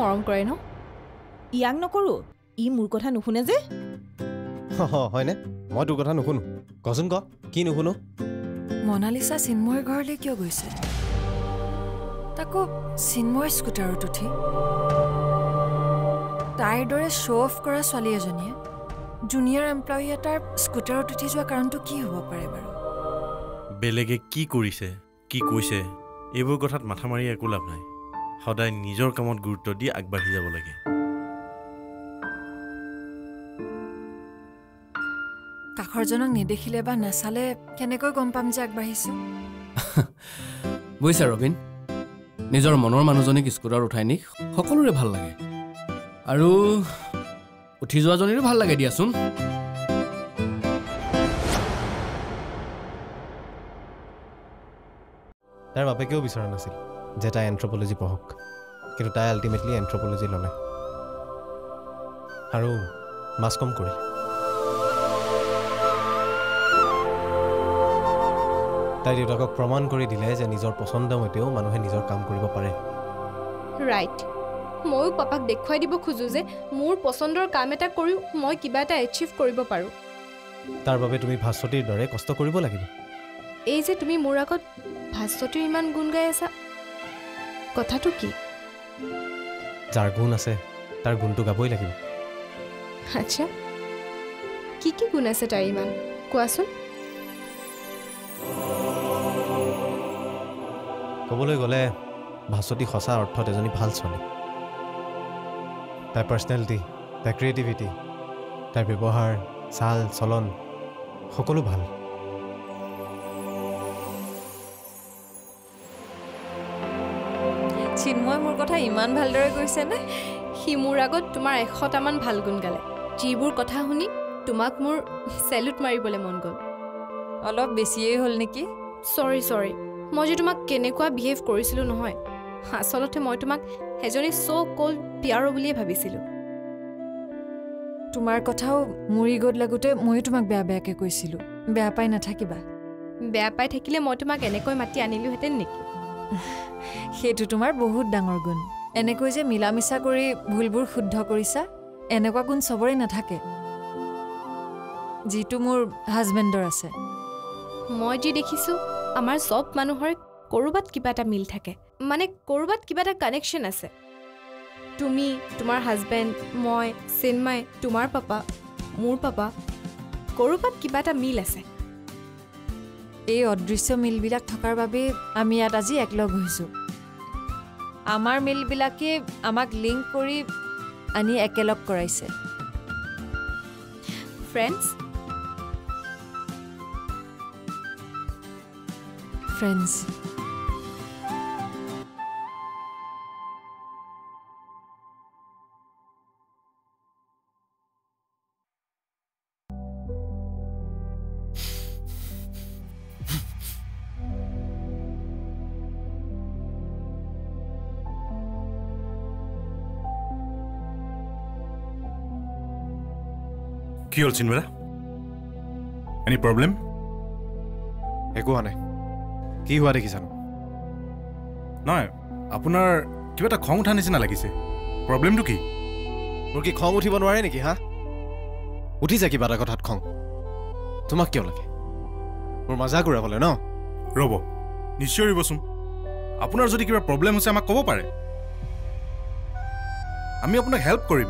মৰম কৰে ন ইয়াক নকৰো ই মোৰ কথা নুশুনে যে হয়নে মই তোৰ কথা নুশুনো কচোন ক কি নুশুনো মনালিসা চিন্ময়ৰ ঘৰলৈ কিয় গৈছে তাকো চিন্ময়ৰ স্কুটাৰত উঠি তাইৰ দৰে শ্ব' অফ কৰা ছোৱালী এজনীয়ে জুনিয়ৰ এমপ্লয়ী এটাৰ স্কুটাৰত উঠি যোৱা কাৰণটো কি হ'ব পাৰে বাৰু বেলেগে কি কৰিছে কি কৈছে এইবোৰ কথাত মাথা মাৰি একো লাভ নাই সদায় নিজৰ কামত গুৰুত্ব দি আগবাঢ়ি যাব লাগে কাষৰজনক নেদেখিলে বা নাচালে কেনেকৈ গম পাম যে আগবাঢ়িছো বুজিছা ৰবিন নিজৰ মনৰ মানুহজনীক স্কুটাৰত উঠাই নি সকলোৰে ভাল লাগে আৰু উঠি যোৱাজনীৰো ভাল লাগে দিয়াচোন তাৰ বাপেকেও বিচৰা নাছিল যে তাই এন্থ্ৰপলজি পঢ়ক কিন্তু তাই আল্টিমেটলি এন্থ্ৰপলজি ল'লে আৰু মাছ কম কৰিলে তাই দেউতাকক প্ৰমাণ কৰি দিলে যে নিজৰ পচন্দ মতেও মানুহে নিজৰ কাম কৰিব পাৰে ৰাইট ময়ো পাপাক দেখুৱাই দিব খোজো যে মোৰ পচন্দৰ কাম এটা কৰিও মই কিবা এটা এচিভ কৰিব পাৰোঁ তাৰ বাবে তুমি ভাস্বতীৰ দৰে কষ্ট কৰিব লাগিব এই যে তুমি মোৰ আগত ভাস্বতীৰ ইমান গুণ গাই আছা কথাটো কি যাৰ গুণ আছে তাৰ গুণটো গাবই লাগিব আচ্ছা কি কি গুণ আছে তাই ইমান কোৱাচোন ক'বলৈ গ'লে ভাস্বতী সঁচা অৰ্থত এজনী ভাল ছোৱালী তাইৰ পাৰ্চনেলিটি তাইৰ ক্ৰিয়েটিভিটি তাইৰ ব্যৱহাৰ চাল চলন সকলো ভাল চিন্ময় মোৰ কথা ইমান ভালদৰে কৈছেনে সি মোৰ আগত তোমাৰ 100টামান ভাল গুণ গালে যিবোৰ কথা শুনি তোমাক মোৰ চেলুট মাৰিবলৈ মন গ'ল অলপ বেছিয়েই হ'ল নেকি চৰি মই যে তোমাক কেনেকুৱা বিহেভ কৰিছিলোঁ নহয় আচলতে মই তোমাক এজনী চ' কল্ড পিয়াৰ বুলিয়ে ভাবিছিলোঁ তোমাৰ কথাও মোৰ ইগত লাগোতে ময়ো তোমাক বেয়াকৈ কৈছিলোঁ বেয়া পাই নাথাকিবা বেয়া পাই থাকিলে মই তোমাক এনেকৈ মাতি আনিলোহেঁতেন নেকি সেইটো তোমাৰ বহুত ডাঙৰ গুণ এনেকৈ যে মিলা মিছা কৰি ভুলবোৰ শুদ্ধ কৰিছা এনেকুৱা গুণ চবৰে নাথাকে যিটো মোৰ হাজবেণ্ডৰ আছে মই যি দেখিছোঁ আমাৰ চব মানুহৰ ক'ৰবাত কিবা এটা মিল থাকে মানে ক'ৰবাত কিবা এটা কানেকশ্যন আছে তুমি তোমাৰ হাজবেণ্ড মই চিন্ময় তোমাৰ পাপা মোৰ পাপা ক'ৰবাত কিবা এটা মিল আছে এই অদৃশ্য মিলবিলাক থকাৰ বাবে আমি ইয়াত আজি একলগ হৈছোঁ আমাৰ মিলবিলাকে আমাক লিংক কৰি আনি একেলগ কৰাইছে ফ্ৰেণ্ডছ কি হ'ল চিন্ময় এনি প্ৰব্লেম একো হোৱা নাই কি হোৱা দেখিছানো নহয় আপোনাৰ কিবা এটা খং উঠা নিচিনা লাগিছে প্ৰব্লেমটো কি মোৰ কি খং উঠিব নোৱাৰে নেকি হা উঠিছে কিবা এটা কথাত খং তোমাক কিয় লাগে মোৰ মজাক উৰাবলৈ ন ৰ'ব নিশ্চয় ৰ'বচোন আপোনাৰ যদি কিবা প্ৰব্লেম হৈছে আমাক ক'ব পাৰে আমি আপোনাক হেল্প কৰিম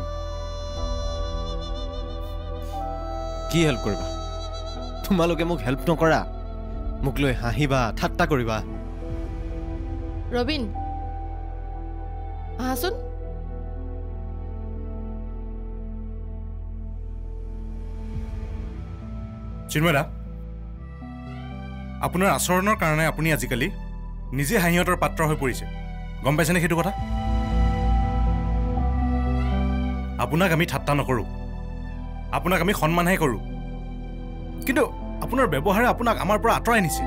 কি হেল্প কৰিবা তোমালোকে মোক হেল্প নকৰা মোক লৈ হাঁহিবা ঠাট্টা কৰিবা ৰবিন আহাচোন চিন্ময়দা আপোনাৰ আচৰণৰ কাৰণে আপুনি আজিকালি নিজে হাঁহিয়তৰ পাত্ৰ হৈ পৰিছে গম পাইছেনে সেইটো কথা আপোনাক আমি ঠাট্টা নকৰোঁ আপোনাক আমি সন্মানহে কৰোঁ কিন্তু আপোনাৰ ব্যৱহাৰে আপোনাক আমাৰ পৰা আঁতৰাই নিছে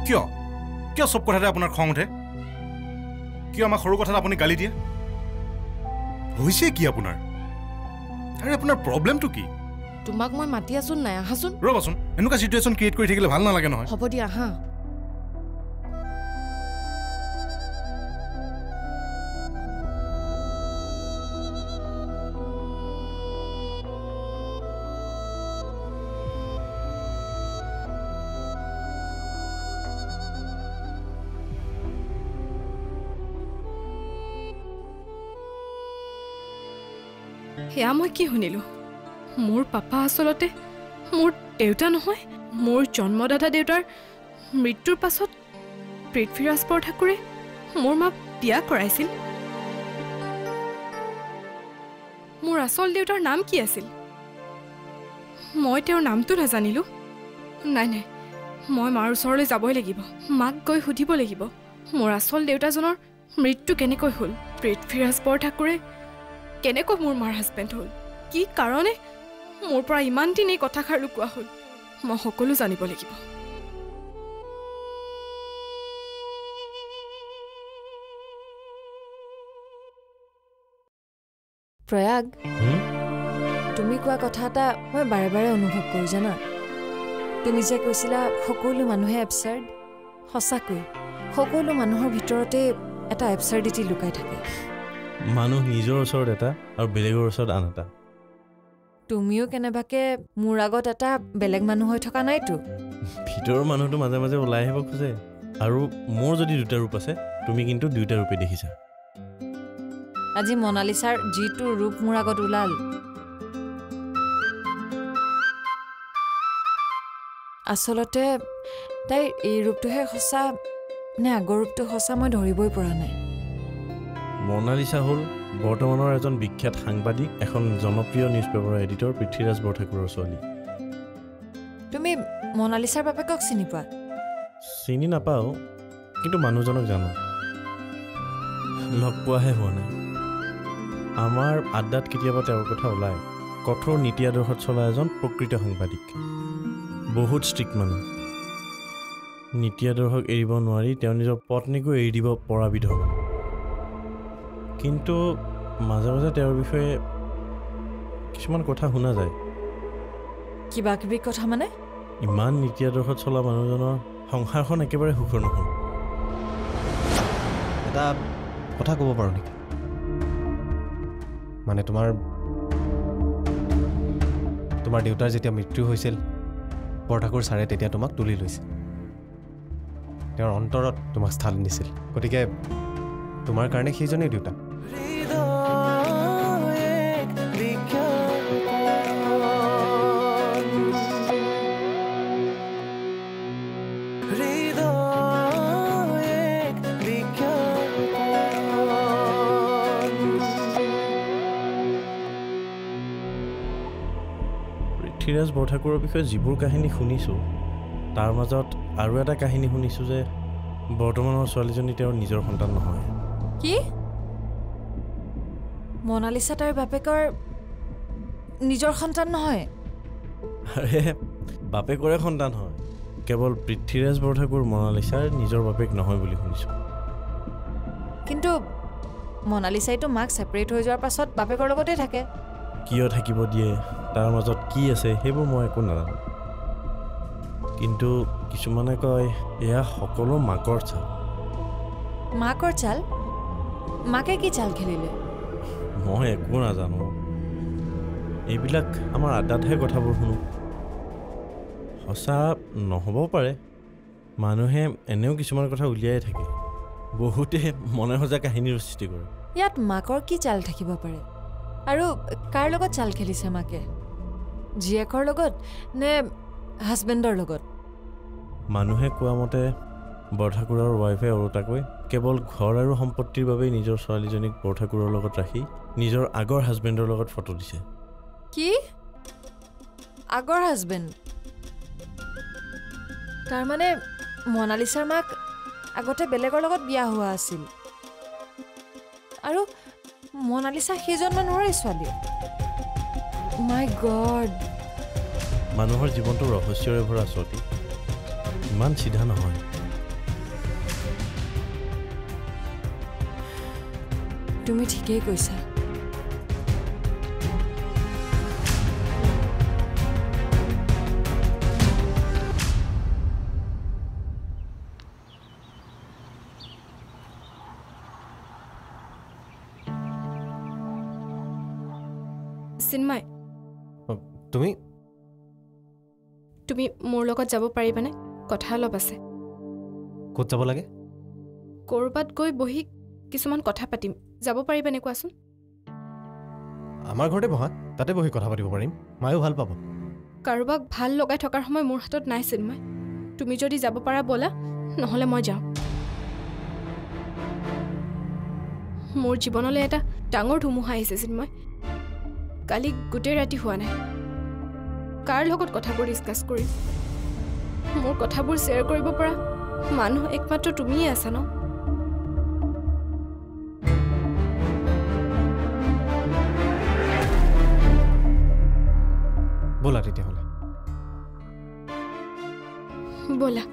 কিয় কিয় চব কথাতে আপোনাৰ খং উঠে কিয় আমাক সৰু কথাত আপুনি গালি দিয়ে হৈছে কি আপোনাৰ আৰে আপোনাৰ প্ৰব্লেমটো কি তোমাক মই মাতি আছোন নাই আহাচোন ৰ'বচোন এনেকুৱা চিটুৱেশ্যন ক্ৰিয়েট কৰি থাকিলে ভাল নালাগে নহয় হ'ব দিয়া আহা সেয়া মই কি শুনিলোঁ? মোৰ পাপা আচলতে মোৰ দেউতা নহয়। মোৰ জন্মদাতা দেউতাৰ মৃত্যুৰ পাছত পৃথ্বীৰাজ বৰঠাকুৰে মোৰ মাক বিয়া কৰাইছিল। মোৰ আচল দেউতাৰ নাম কি আছিল? মই তেওঁৰ নামটো নাজানিলোঁ। নাই নাই, মই মাৰ ওচৰলৈ যাবই লাগিব। মাক গৈ সুধিব লাগিব মোৰ আচল দেউতাজনৰ মৃত্যু কেনেকৈ হ'ল, পৃথ্বীৰাজ বৰঠাকুৰে কেনেকৈ মোৰ মাৰ হাজবেণ্ড হ'ল, কি কাৰণে মোৰ পৰা ইমান দিন এই কথাষাৰ লুকোৱা হ'ল, মই সকলো জানিব লাগিব। প্ৰয়াগ, তুমি কোৱা কথা এটা মই বাৰে বাৰে অনুভৱ কৰোঁ জানা। তুমি যে কৈছিলা সকলো মানুহে এবচাৰ্ড, সঁচাকৈ সকলো মানুহৰ ভিতৰতে এটা এবচাৰ্ডিটি লুকাই থাকে। মানুহ নিজৰ ওচৰত এটা আৰু বেলেগৰ ওচৰত আন এটা। তুমিও কেনেবাকে মোৰ আগত এটা বেলেগ মানুহ হৈ থকা নাইতো? ভিতৰৰ মানুহটো মাজে মাজে ওলাই আহিব খোজে। আৰু মোৰ যদি দুটা ৰূপ আছে, তুমি কিন্তু দুইটা ৰূপে দেখিছা। আজি মনালিছাৰ যিটো ৰূপ মোৰ আগত ওলাল, আচলতে তাইৰ এই ৰূপটোহে সঁচা নে আগৰ ৰূপটো সঁচা মই ধৰিবই পৰা নাই। মনালিছা হ'ল বৰ্তমানৰ এজন বিখ্যাত সাংবাদিক, এখন জনপ্ৰিয় নিউজ পেপাৰৰ এডিটৰ পৃথ্বীৰাজ বৰঠাকুৰৰ ছোৱালী। তুমি মনালিছাৰ বাপেকক চিনি পোৱা? চিনি নাপাওঁ, কিন্তু মানুহজনক জানো। লগ পোৱাহে হোৱা নাই। আমাৰ আড্ডাত কেতিয়াবা তেওঁৰ কথা ওলায়। কঠোৰ নীতি আদৰ্শত চলা এজন প্ৰকৃত সাংবাদিক, বহুত ষ্ট্ৰিক্ট মানুহ। নীতি আদৰ্শক এৰিব নোৱাৰি তেওঁ নিজৰ পত্নীকো এৰি দিব পৰা বিধৰ মানুহ। কিন্তু মাজে মাজে তেওঁৰ বিষয়ে কিছুমান কথা শুনা যায়। কিবা কিবি কথা মানে? ইমান নীতি আদৰ্শত চলা মানুহজনৰ সংসাৰখন একেবাৰে সুখৰ নহয়। এটা কথা ক'ব পাৰোঁ নেকি? মানে তোমাৰ দেউতাৰ যেতিয়া মৃত্যু হৈছিল, বৰঠাকুৰ ছাৰে তেতিয়া তোমাক তুলি লৈছিল। তেওঁৰ অন্তৰত তোমাক স্থান দিছিল। গতিকে তোমাৰ কাৰণে সেইজনেই দেউতা। পৃথ্বীৰাজ বৰঠাকুৰৰ বিষয়ে যিবোৰ কাহিনী শুনিছোঁ, তাৰ মাজত আৰু এটা কাহিনী শুনিছোঁ যে বৰ্তমানৰ ছোৱালীজনী তেওঁৰ নিজৰ সন্তান নহয়। কি? মনালিছা তাইৰ বাপেকৰ নিজৰ সন্তান নহয়? আৰে বাপেকৰে সন্তান হয়, কেৱল পৃথ্বীৰাজ বৰঠাকুৰ মনালিছাৰ নিজৰ বাপেক নহয় বুলি শুনিছোঁ। কিন্তু মনালিছাইতো মাক ছেপাৰেট হৈ যোৱাৰ পাছত বাপেকৰ লগতে থাকে। কিয় থাকিব দিয়ে, তাৰ মাজত কি আছে সেইবোৰ মই একো নাজানো। কিন্তু কিছুমানে কয় এয়া সকলো মাকৰ চাল। মাকৰ চাল? মাকে কি চাল খেলিলে? মই একো নাজানো। এইবিলাক আমাৰ আড্ডাতহে কথাবোৰ শুনো। সঁচা নহ'বও পাৰে। মানুহে এনেও কিছুমান কথা উলিয়াই থাকে। বহুতে মনে সজা কাহিনীৰ সৃষ্টি কৰে। ইয়াত মাকৰ কি চাল থাকিব পাৰে? আৰু কাৰ লগত চাল খেলিছে মাকে? জীয়েকৰ লগত নে হাজবেণ্ডৰ লগত? মানুহে কোৱা মতে বৰঠাকুৰৰ ৱাইফে ওলোটাকৈ কেৱল ঘৰ আৰু সম্পত্তিৰ বাবেই নিজৰ ছোৱালীজনীক বৰঠাকুৰৰ লগত ৰাখি নিজৰ আগৰ হাজবেণ্ডৰ লগত ফটো দিছে। কি? আগৰ হাজবেণ্ড? তাৰমানে মনালিছাৰ মাক আগতে বেলেগৰ লগত বিয়া হোৱা আছিল আৰু মনালিছা সেইজন মানুহৰে ছোৱালী। মাই গড! মানুহৰ জীৱনটো ৰহস্যৰে ভৰা ছোৱালী, ইমান চিধা নহয়। তুমি ঠিকেই কৈছা। চিন্ময়, তুমি মোৰ লগত যাব পাৰিবানে? কথা অলপ আছে। ক'ত যাব লাগে? ক'ৰবাত গৈ বহি কিছুমান কথা পাতিম। যাব পাৰিবানে কোৱাচোন? আমাৰ ঘৰতে বহা, তাতে বহি কথা পাতিব পাৰিম, মায়েও ভাল পাব। কাৰোবাক ভাল লগাই থকাৰ সময় মোৰ হাতত নাই চিন্ময়। তুমি যদি যাব পাৰা ব'লা, নহ'লে মই যাওঁ। মোৰ জীৱনলৈ এটা ডাঙৰ ধুমুহা আহিছে চিন্ময়। কালি গোটেই ৰাতি হোৱা নাই। কাৰ লগত কথাবোৰ ডিছকাছ কৰিম? মোৰ কথাবোৰ শ্বেয়াৰ কৰিব পৰা মানুহ একমাত্ৰ তুমিয়ে আছা ন? ব'লা তেতিয়াহ'লে। ব'লা।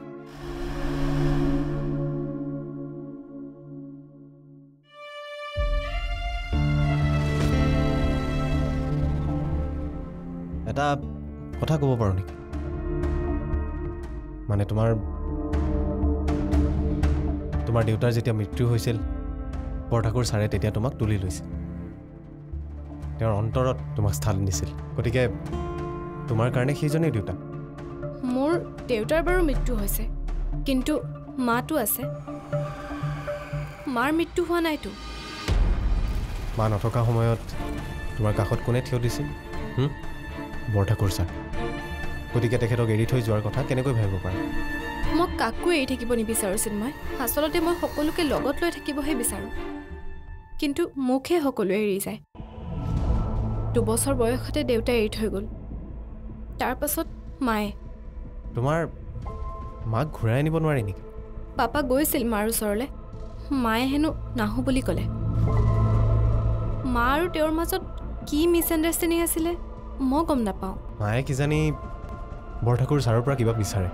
এটা কথা ক'ব পাৰোঁ নেকি? মানে তোমাৰ দেউতাৰ যেতিয়া মৃত্যু হৈছিল, বৰঠাকুৰ ছাৰে তেতিয়া তোমাক তুলি লৈছিল। তেওঁৰ অন্তৰত তোমাক স্থান দিছিল। গতিকে তোমাৰ কাৰণে সেইজনেই দেউতা। মোৰ দেউতাৰ বাৰু মৃত্যু হৈছে, কিন্তু মাটো আছে। মাৰ মৃত্যু হোৱা নাইতো। মা নথকা সময়ত তোমাৰ কাষত কোনে থিয় দিছিল? বৰঠাকুৰ ছাৰ। গতিকে তেখেতক এৰি থৈ যোৱাৰ কথা কেনেকৈ ভাবিব পাৰা? মই কাকো এৰি থাকিব নিবিচাৰোঁ চিন্ময়। আচলতে মই সকলোকে লগত লৈ থাকিবহে বিচাৰোঁ, কিন্তু মোকহে সকলোৱে এৰি যায়। 2 বছৰ বয়সতে দেউতাই এৰি থৈ গ'ল, তাৰপাছত মায়ে। তোমাৰ মাক ঘূৰাই আনিব নোৱাৰি নেকি? পাপা গৈছিল মাৰ ওচৰলৈ। মায়ে হেনো নাহোঁ বুলি ক'লে। মা আৰু তেওঁৰ মাজত কি মিছআণ্ডাৰষ্টেণ্ডিং আছিলে মই গম নাপাওঁ। মায়ে কিজানি বৰঠাকুৰ ছাৰৰ পৰা কিবা বিচাৰে।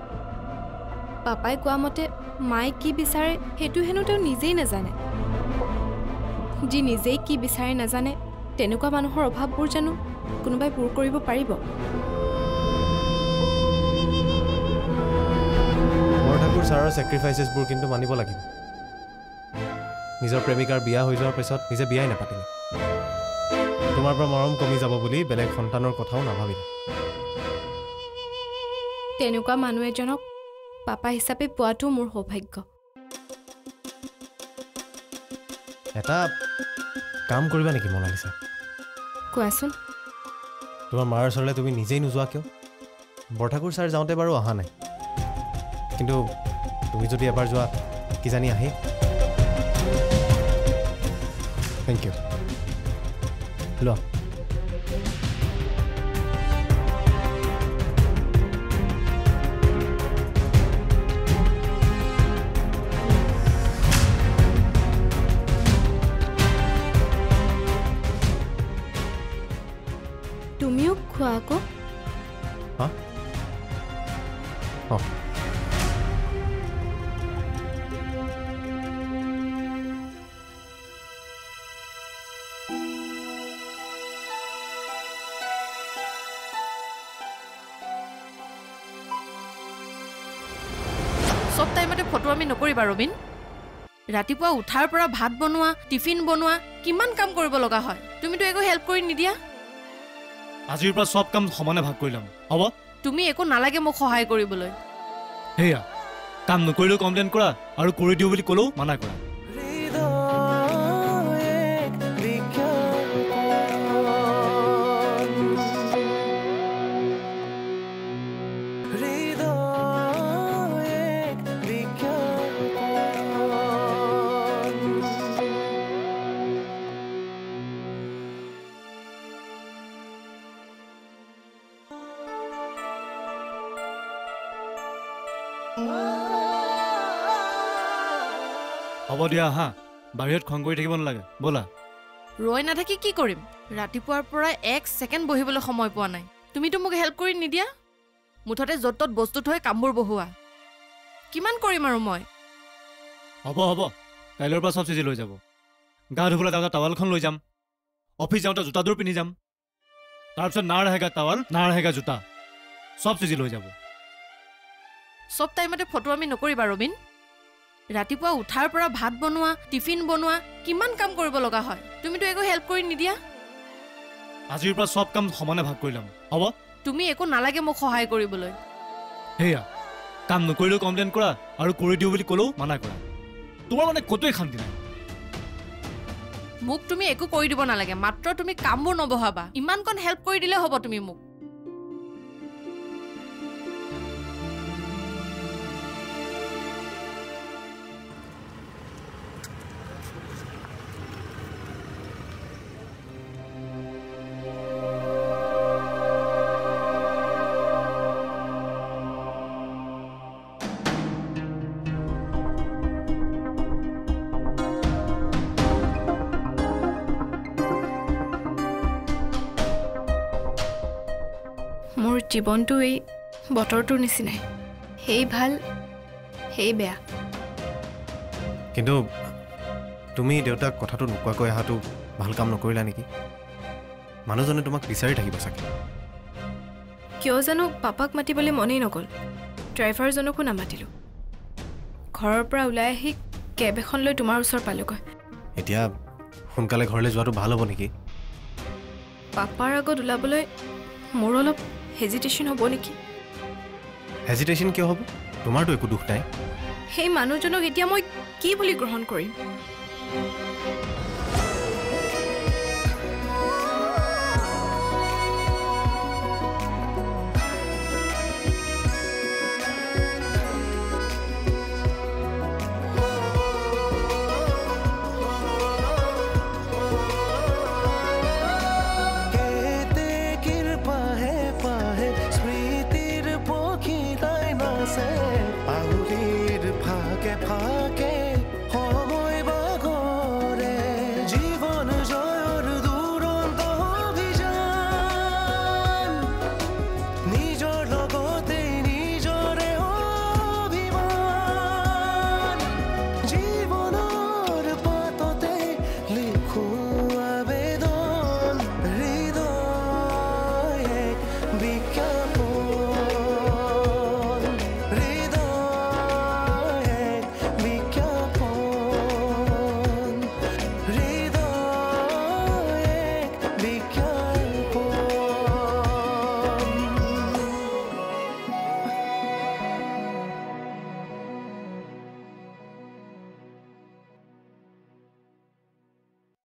পাপাই কোৱা মতে মায়ে কি বিচাৰে সেইটো হেনো তেওঁ নিজেই নাজানে। যি নিজেই কি বিচাৰে নাজানে, তেনেকুৱা মানুহৰ অভাৱবোৰ জানো কোনোবাই পূৰ কৰিব পাৰিব? বৰঠাকুৰ ছাৰৰ ছেক্ৰিফাইচেছবোৰ কিন্তু মানিব লাগিব। নিজৰ প্ৰেমিকাৰ বিয়া হৈ যোৱাৰ পিছত নিজে বিয়াই নাপাতিলে। তোমাৰ পৰা মৰম কমি যাব বুলি বেলেগ সন্তানৰ কথাও নাভাবিলে। তেনেকুৱা মানুহ এজনক পাপা হিচাপে পোৱাটো মোৰ সৌভাগ্য। এটা কাম কৰিবা নেকি মনালিছা? কোৱাচোন। তোমাৰ মাৰ ওচৰলৈ তুমি নিজেই নোযোৱা কিয়? বৰঠাকুৰ ছাৰ যাওঁতে বাৰু অহা নাই, কিন্তু তুমি যদি এবাৰ যোৱা কিজানি আহি। Thank you. লোৱা। তুমিও খোৱা আকৌ। হা? অঁ। চব টাইমতে ফটো আমি নকৰিবা ৰবিন। ৰাতিপুৱা উঠাৰ পৰা ভাত বনোৱা, টিফিন বনোৱা, কিমান কাম কৰিব লগা হয়। তুমিতো একো হেল্প কৰি নিদিয়া। আজিৰ পৰা চব কাম সমানে ভাগ কৰি ল'ম, হ'ব? তুমি একো নালাগে মোক সহায় কৰিবলৈ। সেয়া কাম নকৰিলেও কমপ্লেইন কৰা, আৰু কৰি দিওঁ বুলি ক'লেও মানা কৰা। হ'ব দিয়া হা, বাহিৰত খং কৰি থাকিব নালাগে, ব'লা। ৰৈ নাথাকি কি কৰিম? ৰাতিপুৱাৰ পৰা 1 ছেকেণ্ড বহিবলৈ সময় পোৱা নাই। তুমিতো মোক হেল্প কৰি নিদিয়া। মুঠতে য'ত ত'ত বস্তু থৈ কামবোৰ বহোৱা। কিমান কৰিম আৰু মই? হ'ব হ'ব, কাইলৈৰ পৰা চব চিজি লৈ যাব। গা ধুবলৈ যাওঁতে টাৱালখন লৈ যাম, অফিচ যাওঁতে জোতাযোৰ পিন্ধি যাম, তাৰপিছত না ৰাহেগা টাৱাল না ৰাহেগা জোতা, চব চিজি লৈ যাব। চব টাইমতে ফটো আমি নকৰিবা ৰবিন। ৰাতিপুৱা উঠাৰ পৰা ভাত বনোৱা, টিফিন বনোৱা, কিমান কাম কৰিব লগা হয়। তুমিতো একো হেল্প কৰি নিদিয়া। আজিৰ পৰা চব কাম সমানে ভাগ কৰি ল'ম, হ'ব? তুমি একো নালাগে মোক সহায় কৰিবলৈ। সেয়া কাম নকৰিলেও কমপ্লেইন কৰা, আৰু কৰি দিওঁ বুলি ক'লেও মানা কৰা। তোমাৰ মানে ক'তোৱে শান্তি নাই। মোক তুমি একো কৰি দিব নালাগে, মাত্ৰ তুমি কামবোৰ নবহাবা। ইমানকণ হেল্প কৰি দিলে হ'ব তুমি মোক। মোৰ জীৱনটো এই বতৰটোৰ নিচিনাই, সেই ভাল সেই বেয়া। কিন্তু তুমি দেউতাক কথাটো নোকোৱাকৈ অহাটো ভাল কাম নকৰিলা নেকি? মানুহজনে তোমাক বিচাৰি থাকিব চাগে। কিয় জানো পাপাক মাতিবলৈ মনেই নগ'ল, ড্ৰাইভাৰজনকো নামাতিলোঁ। ঘৰৰ পৰা ওলাই আহি কেব এখন লৈ তোমাৰ ওচৰ পালোগৈ। এতিয়া সোনকালে ঘৰলৈ যোৱাটো ভাল হ'ব নেকি? পাপাৰ আগত ওলাবলৈ মোৰ অলপ হেজিটেশ্যন হ'ব নেকি? হেজিটেশ্যন কিয় হ'ব? তোমাৰতো একো দুখ নাই। সেই মানুহজনক এতিয়া মই কি বুলি গ্ৰহণ কৰিম?